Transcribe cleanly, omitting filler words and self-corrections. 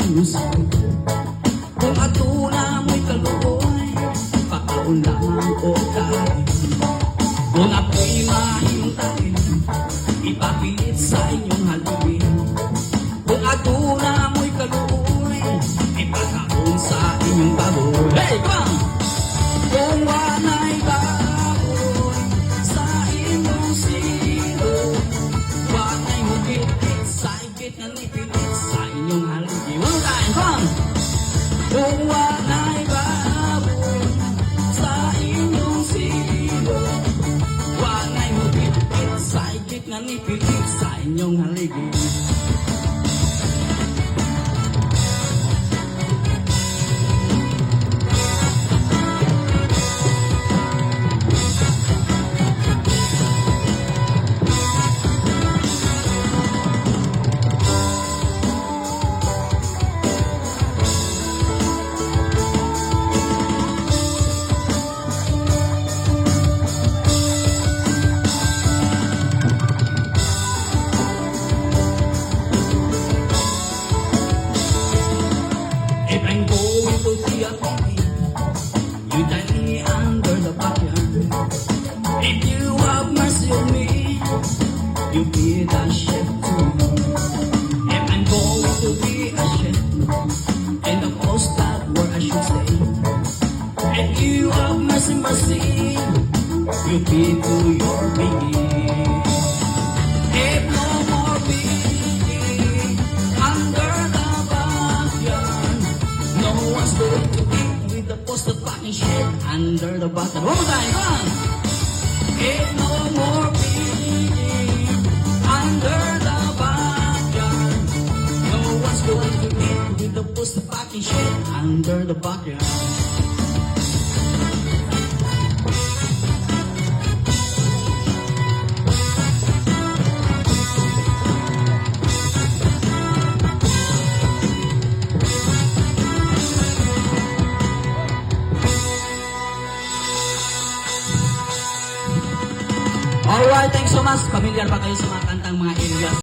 inyong sipag. Kung atuna mo'y kaluoy, pakaon lamang o kain. Kung ako'y mahintayin, ipapilit sa inyong halugin. Kung atuna mo'y kaluoy, ipakaon sa inyong baboy. Hey, come on! Kung wana'y baboy sa inyong silog, wana'y hugit-hit sa higit na nipilit sa inyong halugin. One time, come on! Kung wana'y baboy sa inyong silog, wana'y hugit-hit sa higit na nipilit sa inyong halugin. If I'm going to see a party, you tie me under the backyard. If you have mercy on me, you be the chef to me. If I'm going to be a chef in the post that where I should stay, if you have mercy, mercy, you be to your baby. If no more baby under the backyard, no one's going to eat with the posted fucking shit under the backyard. One more time, come on! If no more piggy under the backyard, no one's going to eat with the posted fucking shit under the backyard. Alright, thanks so much. Familiar ba kayo sa mga kantang mga areas?